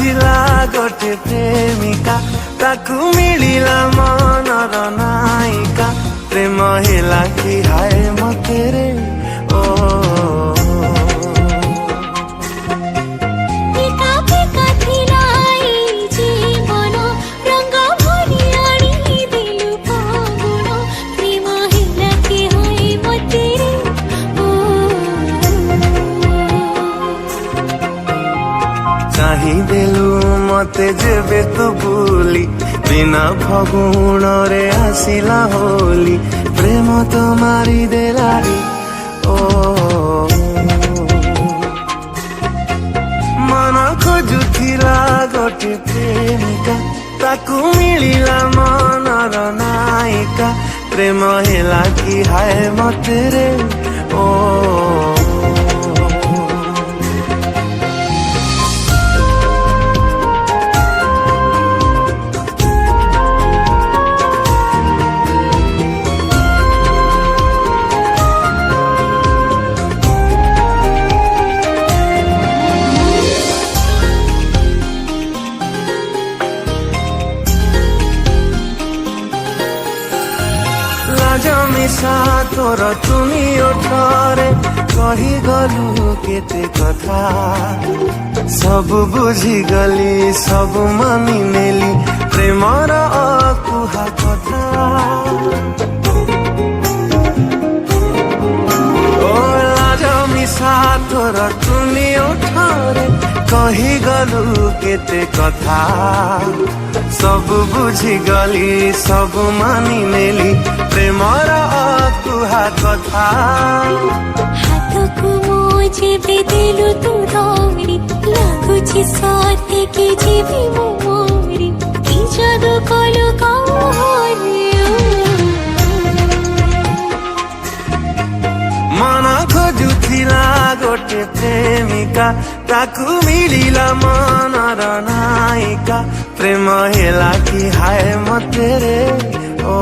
खोजुथिला गोटे प्रेमिका ताकू मिलिला मनर नायिका प्रेम हेला कि हाय मते रे ओ देलु मते जेबे तू बुली बिना फगुण रे आसिला होली प्रेम तो मारी देलारी ओ मन खोजुथिला गोटे प्रेमिका ताकू मिलिला मनर नायिका प्रेम हेला कि हाय मते रे ओ जमिसा तोर तुमी ओठरे कही गलु केते कथा सब बुझी गली सब मानि नेली प्रेमर अकुहा कथा जमिसा तोर तुमी ओठरे कही गलु केते कथा सब बुझी गली सब मानि नेली प्रेमर अकुहा कथा हाथकु मोजे बेदेलु तू धौरी लागुछि सते कि जीवी मोरी कि जादू कलु मन खोजुथिला गोटे प्रेमिका ताकू मिलिला मनर नायिका प्रेम हेला कि हाय मते रे ओ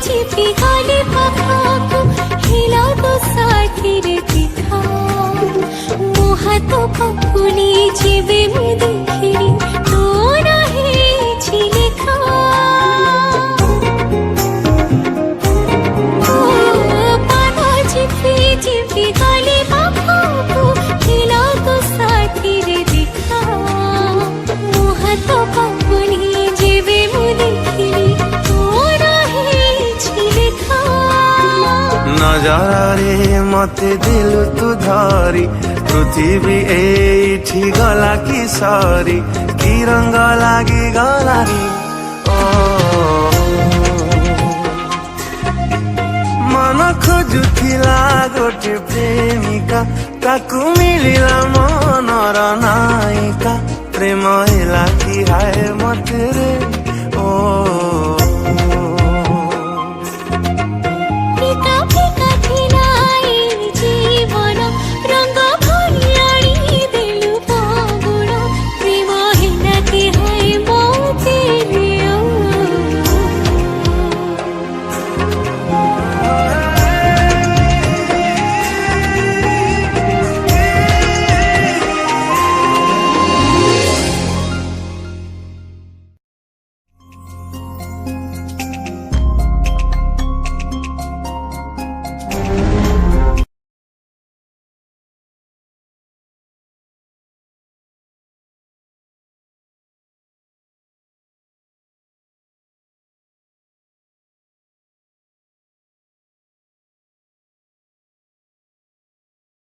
छिपी गले पाखको हिला तो साथीरे दिखा मुहा तो पकुली जीवे में देखिरी तो रहे छिलेखा पाना छिपी गले पाखको हिला तो साथीरे दिखा मुहा तो पकुली जीवे में देखिरी नजरे मते दिलु तू धरी पृथ्वी एठी गला कि सरी कि रंग लागी गलारी ओ मन खोजुथिला गोटे प्रेमिका ताकू मिलिला मनर नायिका प्रेम हेला कि हाय मते रे